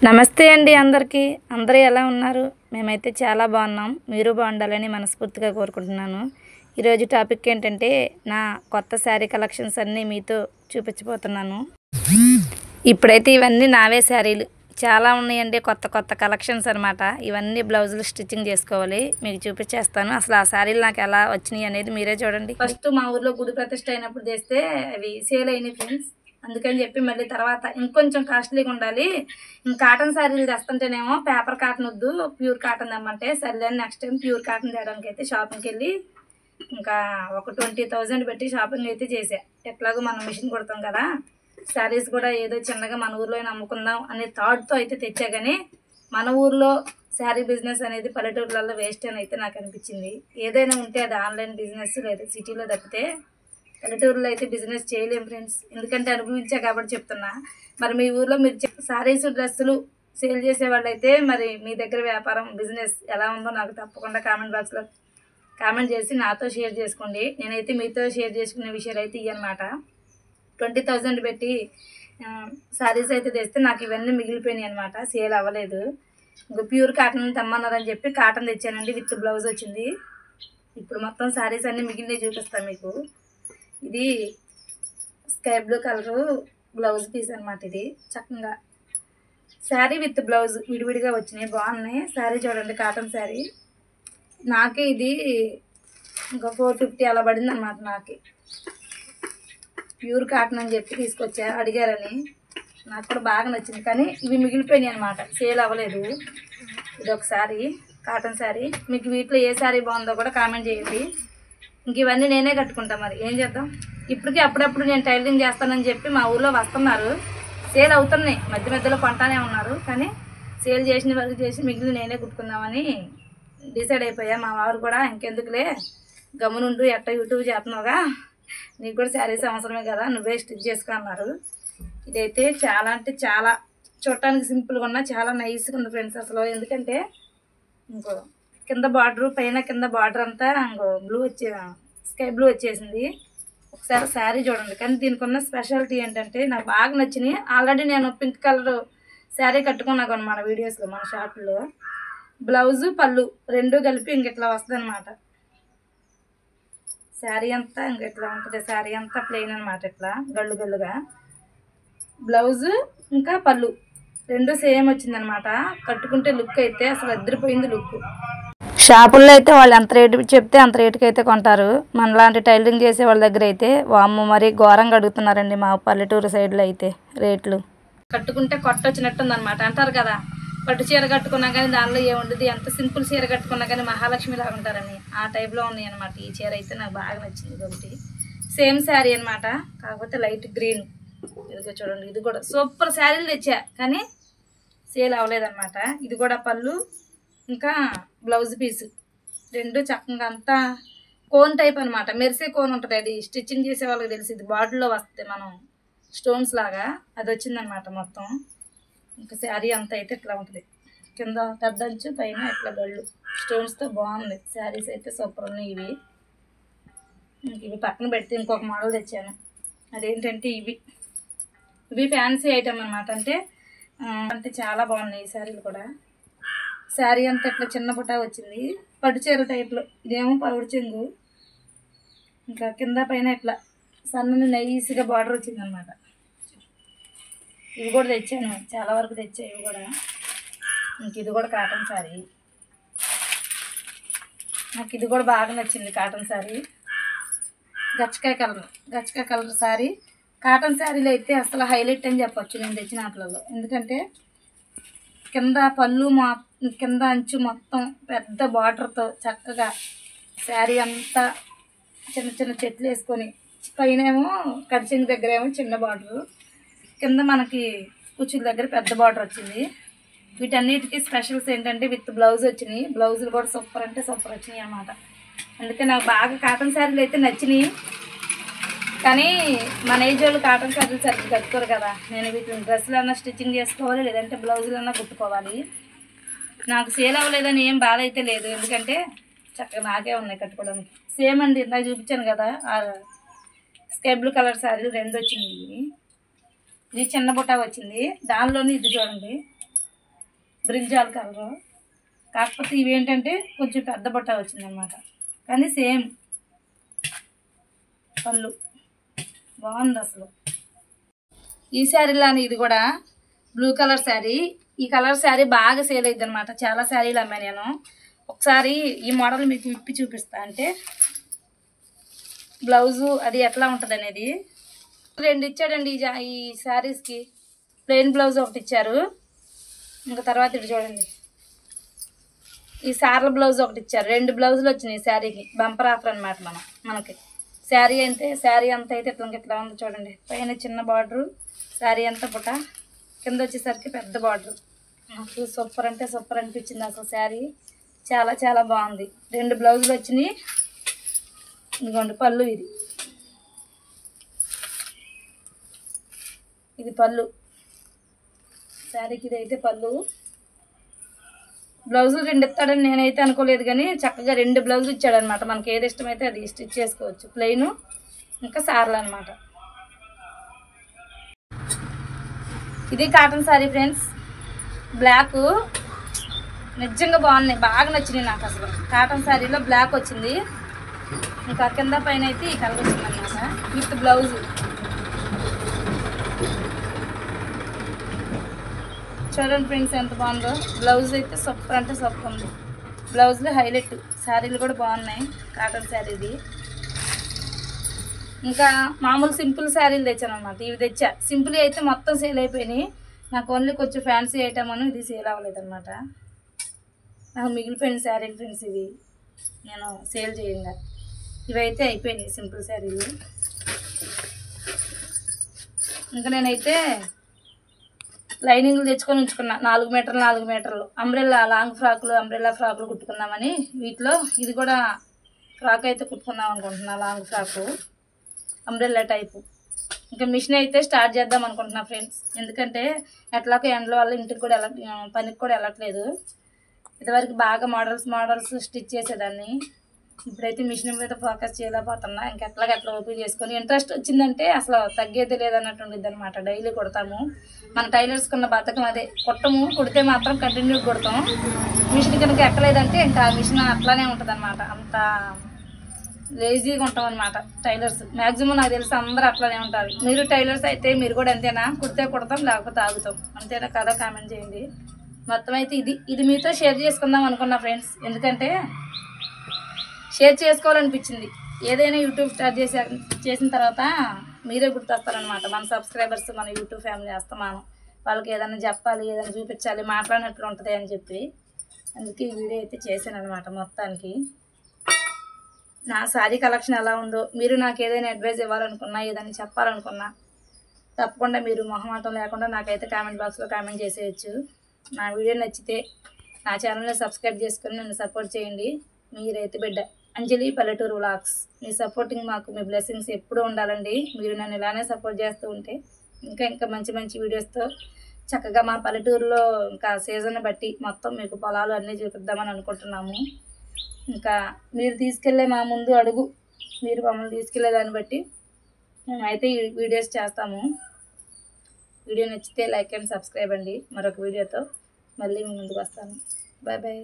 నమస్తే అండి అందరికీ. అందరూ ఎలా ఉన్నారు? మేమైతే చాలా బాగున్నాం. మీరు బాగుండాలని మనస్ఫూర్తిగా కోరుకుంటున్నాను. ఈరోజు టాపిక్ ఏంటంటే నా కొత్త శారీ కలెక్షన్స్ అన్నీ మీతో చూపించబోతున్నాను. ఇప్పుడైతే ఇవన్నీ నావే శారీలు చాలా ఉన్నాయండి. కొత్త కొత్త కలెక్షన్స్ అనమాట. ఇవన్నీ బ్లౌజులు స్టిచ్చింగ్ చేసుకోవాలి. మీకు చూపించేస్తాను. అసలు ఆ శారీలు నాకు ఎలా వచ్చినాయి అనేది మీరే చూడండి. ఫస్ట్ మా ఊర్లో గుడి ప్రతిష్ట అయినప్పుడు చేస్తే అవి సేల్ అయినాయి ఫ్రెండ్స్. అందుకని చెప్పి మళ్ళీ తర్వాత ఇంకొంచెం కాస్ట్లీగా ఉండాలి, కాటన్ శారీలు తెస్తుంటేనేమో పేపర్ కాటన్ వద్దు ప్యూర్ కాటన్ తెమ్మంటే సర్లేని నెక్స్ట్ టైం ప్యూర్ కాటన్ తేయడానికి అయితే షాపింగ్కి వెళ్ళి ఇంకా ఒక 20,000 పెట్టి షాపింగ్ అయితే చేసా. ఎట్లాగో మనం మిషన్ కుడతాం కదా, శారీస్ కూడా ఏదో చిన్నగా మన ఊర్లో నమ్ముకుందాం అనే థాట్తో అయితే తెచ్చా. కానీ మన ఊర్లో శారీ బిజినెస్ అనేది పల్లెటూర్లలో వేస్ట్ అని అయితే నాకు అనిపించింది. ఏదైనా ఉంటే అది ఆన్లైన్ బిజినెస్ లేదా సిటీలో తప్పితే పల్లెటూరులో అయితే బిజినెస్ చేయలేం ఫ్రెండ్స్. ఎందుకంటే అనుభవించా కాబట్టి చెప్తున్నా. మరి మీ ఊర్లో మీరు శారీస్ డ్రెస్సులు సేల్ చేసే వాళ్ళైతే మరి మీ దగ్గర వ్యాపారం బిజినెస్ ఎలా ఉందో నాకు తప్పకుండా కామెంట్ బాక్స్లో కామెంట్ చేసి నాతో షేర్ చేసుకోండి. నేనైతే మీతో షేర్ చేసుకునే విషయాలు అయితే ఇవన్నమాట. 20,000 పెట్టి శారీస్ అయితే తెస్తే నాకు ఇవన్నీ మిగిలిపోయినాయి అనమాట. సేల్ అవ్వలేదు. ఇంకా ప్యూర్ కాటన్ తెమ్మన్నారని చెప్పి కాటన్ తెచ్చానండి. విత్ బ్లౌజ్ వచ్చింది. ఇప్పుడు మొత్తం శారీస్ అన్నీ మిగిలినవి చూపిస్తాను మీకు. ఇది sky blue colour blouse piece అనమాట. ఇది చక్కగా శారీ విత్ బ్లౌజ్ విడివిడిగా వచ్చినాయి, బాగున్నాయి. శారీ చూడండి, కాటన్ శారీ. నాకే ఇది ఇంకా 450 అలా పడింది అనమాట. నాకు ప్యూర్ కాటన్ అని చెప్పి తీసుకొచ్చా, అడిగారని. నాకు కూడా బాగా నచ్చింది. కానీ ఇవి మిగిలిపోయినాయి అనమాట, సేల్ అవ్వలేదు. ఇది ఒక శారీ, కాటన్ శారీ. మీకు వీటిలో ఏ శారీ బాగుందో కూడా కామెంట్ చేయండి. ఇంక ఇవన్నీ నేనే కట్టుకుంటా, మరి ఏం చేద్దాం. ఇప్పటికీ అప్పుడప్పుడు నేను టైలరింగ్ చేస్తానని చెప్పి మా ఊళ్ళో వస్తున్నారు, సేల్ అవుతున్నాయి, మధ్య మధ్యలో కొంటానే ఉన్నారు. కానీ సేల్ చేసిన వరకు చేసి మిగిలిన నేనే కుట్టుకుందామని డిసైడ్ అయిపోయా. మా వారు కూడా ఇంకెందుకులే గమనుండు, ఎట్ట యూట్యూబ్ చేస్తున్నావుగా, నీకు కూడా శారీస్ అవసరమే కదా, నువ్వే స్టిచ్ చేసుకో అన్నారు. ఇదైతే చాలా అంటే చాలా చూడటానికి సింపుల్గా ఉన్నా చాలా నైస్గా ఉంది ఫ్రెండ్స్ అసలు. ఎందుకంటే ఇంకో కింద బార్డరు పైన కింద బార్డర్ అంతా ఇంకో బ్లూ స్కై బ్లూ వచ్చేసింది. ఒకసారి శారీ చూడండి. కానీ దీనికి ఉన్న స్పెషాలిటీ ఏంటంటే నాకు బాగా నచ్చినాయి. ఆల్రెడీ నేను పింక్ కలర్ శారీ కట్టుకున్నాను అనమాట వీడియోస్లో, మన షార్ట్లో. బ్లౌజు పళ్ళు రెండు కలిపి ఇట్లా వస్తుంది అనమాట. శారీ అంతా ఇట్లా ఉంటుంది. శారీ అంతా ప్లెయిన్ అనమాట, ఇట్లా గళ్ళు గళ్ళుగా. బ్లౌజు ఇంకా పళ్ళు రెండు సేమ్ వచ్చిందనమాట. కట్టుకుంటే లుక్ అయితే అసలు అద్దరిపోయింది లుక్. షాపుల్లో అయితే వాళ్ళు ఎంత రేటు చెప్తే అంత రేటుకి అయితే కొంటారు. మనలాంటి టైలరింగ్ చేసే వాళ్ళ దగ్గర అయితే వామ్మ మరీ ఘోరంగా అడుగుతున్నారండి మా పల్లెటూరు సైడ్లో అయితే రేట్లు. కట్టుకుంటే కొట్టొచ్చినట్టుంది అనమాట. అంటారు కదా, పట్టు చీర కట్టుకున్నా కానీ దానిలో ఏముండదు, ఎంత సింపుల్ చీర కట్టుకున్నా కానీ మహాలక్ష్మి లాగా ఉంటారని ఆ టైప్లో ఉన్నాయి అనమాట. ఈ చీర అయితే నాకు బాగా నచ్చింది. ఒకటి సేమ్ శారీ అనమాట, కాకపోతే లైట్ గ్రీన్. ఇదిగో చూడండి, ఇది కూడా సూపర్ శారీలు తెచ్చా కానీ సేల్ అవ్వలేదన్నమాట. ఇది కూడా పళ్ళు ఇంకా బ్లౌజ్ పీసు రెండు చక్కగా అంతా కోన్ టైప్ అనమాట. మెరిసే కోన్ ఉంటుంది, అది స్టిచ్చింగ్ చేసే వాళ్ళకి తెలిసి. ఇది బాటిల్లో వస్తుంది మనం స్టోన్స్ లాగా, అది వచ్చిందనమాట మొత్తం. ఇంకా శారీ అంతా అయితే ఇట్లా ఉంటుంది. కింద పెద్ద అంచు, పైన ఇట్లా గళ్ళు స్టోన్స్తో బాగుంది. శారీస్ అయితే సూపర్ ఉన్నాయి. ఇవి పక్కన పెడితే ఇంకొక మోడల్ తెచ్చాను. అదేంటంటే ఇవి ఫ్యాన్సీ ఐటమ్ అనమాట. అంటే చాలా బాగున్నాయి ఈ శారీలు కూడా. శారీ అంతా ఇట్లా చిన్న బుట్ట వచ్చింది, పట్టు చీర టైప్లో. ఇదేమో పౌడు చెంగు, ఇంకా కింద పైన ఇట్లా సన్నని నైస్గా బార్డర్ వచ్చింది అనమాట. ఇవి కూడా తెచ్చాను, చాలా వరకు తెచ్చా ఇవి కూడా. ఇంక ఇది కూడా కాటన్ శారీ. నాకు ఇది కూడా బాగా నచ్చింది, కాటన్ శారీ. గచ్చకాయ కలర్ శారీ. కాటన్ శారీలు అయితే అసలు హైలైట్ అని చెప్పొచ్చు నేను తెచ్చిన వాటిలలో. ఎందుకంటే కింద పళ్ళు కింద అంచు మొత్తం పెద్ద బార్డర్తో చక్కగా శారీ అంతా చిన్న చిన్న చెట్లు వేసుకొని, పైన ఏమో కడిచింగ్ దగ్గర ఏమో చిన్న బార్డరు, కింద మనకి కుచ్చుల దగ్గర పెద్ద బార్డర్ వచ్చింది. వీటన్నిటికీ స్పెషల్స్ ఏంటంటే విత్ బ్లౌజ్ వచ్చినాయి. బ్లౌజులు కూడా సూపర్ అంటే సూపర్ వచ్చినాయి అన్నమాట. అందుకే నాకు బాగా కాటన్ శారీలు అయితే నచ్చినాయి. కానీ మన ఏజ్ వాళ్ళు కాటన్ శారీలు సరిగ్గా కట్టుకోరు కదా. నేను వీటిని డ్రెస్సులన్నా స్టిచ్చింగ్ చేసుకోవాలి, లేదంటే బ్లౌజులన్నా కుట్టుకోవాలి. నాకు సేల్ అవ్వలేదని ఏం బాధ అయితే లేదు, ఎందుకంటే చక్కగా నాకే ఉన్నాయి కట్టుకోవడానికి. సేమ్ అండి, ఇందాక చూపించాను కదా స్కై బ్లూ కలర్ శారీలు రెండు వచ్చింది. ఇది చిన్న బుట్ట వచ్చింది. దానిలోని ఇది చూడండి, బ్రింజాల్ కలరు. కాకపోతే ఇవేంటంటే కొంచెం పెద్ద బుట్ట వచ్చిందనమాట. కానీ సేమ్ పళ్ళు బాగుంది అసలు. ఈ శారీలాని ఇది కూడా బ్లూ కలర్ శారీ. ఈ కలర్ శారీ బాగా సేల్ అయింది అనమాట. చాలా శారీలు అమ్మాయి నేను. ఒకసారి ఈ మోడల్ మీకు విప్పి చూపిస్తా. అంటే బ్లౌజు అది ఎట్లా ఉంటుంది అనేది. 2 ఇచ్చాడండి ఈ శారీస్కి. ప్లెయిన్ బ్లౌజ్ ఒకటి ఇచ్చారు. ఇంకా తర్వాత ఇటు చూడండి, ఈ సార్ల బ్లౌజ్ ఒకటి ఇచ్చారు. 2 బ్లౌజులు వచ్చినాయి ఈ శారీకి. బంపర్ ఆఫర్ అనమాట మనకి. శారీ అంతా అయితే ఇట్లా ఉంది చూడండి. పైన చిన్న బార్డరు, శారీ అంతా పుట, కింద వచ్చేసరికి పెద్ద బార్డరు. నాకు సూపర్ అంటే సూపర్ అనిపించింది అసలు శారీ. చాలా చాలా బాగుంది. 2 బ్లౌజులు వచ్చినాయి. ఇదిగోండి పళ్ళు. ఇది పళ్ళు శారీకి. ఇది అయితే పళ్ళు. బ్లౌజులు 2 ఇస్తాడని నేనైతే అనుకోలేదు, కానీ చక్కగా 2 బ్లౌజులు ఇచ్చాడనమాట. మనకి ఏది ఇష్టమైతే అది స్టిచ్ చేసుకోవచ్చు. ప్లెయిన్ ఇంకా సార్లు అనమాట. ఇది కాటన్ శారీ ఫ్రెండ్స్. బ్లాక్ నిజంగా బాగున్నాయి, బాగా నచ్చినాయి నాకు అసలు. కాటన్ శారీలో బ్లాక్ వచ్చింది. ఇంకా కింద పైన అయితే ఈ కలర్ వచ్చింది అనమాట విత్ బ్లౌజ్. చూడండి ఫ్రెండ్స్ ఎంత బాగుందో. బ్లౌజ్ అయితే సూపర్ అంటే సూపర్ ఉంది. బ్లౌజ్లో హైలైట్. శారీలు కూడా బాగున్నాయి. కాటన్ శారీది. ఇంకా మామూలు సింపుల్ శారీలు తెచ్చాను అనమాట. ఇవి తెచ్చా. సింపుల్ అయితే మొత్తం సేల్ అయిపోయినాయి. నాకు ఓన్లీ కొంచెం ఫ్యాన్సీ ఐటమ్ అని ఇది సేల్ అవ్వలేదు అనమాట. నాకు మిగిలిపోయిన శారీలు ఫ్రెండ్స్ ఇవి. నేను సేల్ చేయంగా ఇవైతే అయిపోయినాయి సింపుల్ శారీలు. ఇంకా నేనైతే లైనింగ్లు తెచ్చుకొని ఉంచుకున్నా. 4 మీటర్లు 4 మీటర్లు అంబ్రెల్లా లాంగ్ ఫ్రాకులు, అంబ్రెల్లా ఫ్రాకులు కుట్టుకుందామని. వీటిలో ఇది కూడా ఫ్రాక్ అయితే కుట్టుకుందాం అనుకుంటున్నా. Long frock umbrella type. ఇంకా మిషన్ అయితే స్టార్ట్ చేద్దాం అనుకుంటున్నా ఫ్రెండ్స్. ఎందుకంటే ఎట్లాగో ఎండల వల్ల ఇంటికి కూడా పనికి కూడా వెళ్ళట్లేదు. ఇదివరకు బాగా మోడల్స్ స్టిచ్ చేసేదాన్ని. ఇప్పుడైతే మిషన్ మీద ఫోకస్ చేయలేకపోతున్నా. ఇంకెట్లా ఓపెన్ చేసుకొని ఇంట్రెస్ట్ వచ్చిందంటే అసలు తగ్గేది లేదన్నట్టు ఉండిద్ది అనమాట. డైలీ కుడతాము. మన టైలర్స్కున్న బద్ధకం అదే. కుడితే మాత్రం కంటిన్యూ కుడతాం. మిషన్ కనుక ఎక్కలేదంటే ఇంకా మిషన్ అట్లానే ఉంటుంది అనమాట. అంత లేజీగా ఉంటాం అనమాట టైలర్స్. మ్యాక్సిమం నాకు తెలిసి అందరూ అట్లానే ఉంటారు. మీరు టైలర్స్ అయితే మీరు కూడా అంతేనా? కుడితే కుడతాం, లేకపోతే ఆగుతాం. అంతేనా కదా? కామెంట్ చేయండి. మొత్తం అయితే ఇది మీతో షేర్ చేసుకుందాం అనుకున్నా ఫ్రెండ్స్. ఎందుకంటే షేర్ చేసుకోవాలనిపించింది. ఏదైనా యూట్యూబ్ స్టార్ట్ చేసిన తర్వాత మీరే గుర్తొస్తారనమాట. మన సబ్స్క్రైబర్స్, మన యూట్యూబ్ ఫ్యామిలీ వస్తామాను. వాళ్ళకి ఏదైనా చెప్పాలి, ఏదైనా చూపించాలి, మాట్లాడినట్లు ఉంటుంది అని చెప్పి అందుకే ఈ వీడియో అయితే చేశాను అనమాట. మొత్తానికి నా శారీ కలెక్షన్ ఎలా ఉందో, మీరు నాకు ఏదైనా అడ్వైస్ ఇవ్వాలనుకున్నా, ఏదైనా చెప్పాలనుకున్నా తప్పకుండా మీరు మొహమాటం లేకుండా నాకైతే కామెంట్ బాక్స్లో కామెంట్ చేసేయచ్చు. నా వీడియో నచ్చితే నా ఛానల్ని సబ్స్క్రైబ్ చేసుకొని నన్ను సపోర్ట్ చేయండి. మీ రైతు బిడ్డ అంజలి పల్లెటూరు వ్లాగ్స్. మీ సపోర్టింగ్ మాకు, మీ బ్లెస్సింగ్స్ ఎప్పుడూ ఉండాలండి. మీరు నన్ను ఇలానే సపోర్ట్ చేస్తూ ఉంటే ఇంకా మంచి వీడియోస్తో చక్కగా మా పల్లెటూరులో ఇంకా సీజన్ బట్టి మొత్తం మీకు పొలాలు అన్నీ చూపిద్దామని అనుకుంటున్నాము. ఇంకా మీరు తీసుకెళ్లే మా ముందు అడుగు, మీరు మమ్మల్ని తీసుకెళ్లే దాన్ని బట్టి మేమైతే ఈ వీడియోస్ చేస్తాము. వీడియో నచ్చితే లైక్ అండ్ సబ్స్క్రైబ్ అండి. మరొక వీడియోతో మళ్ళీ మీ ముందుకు వస్తాను. Bye bye.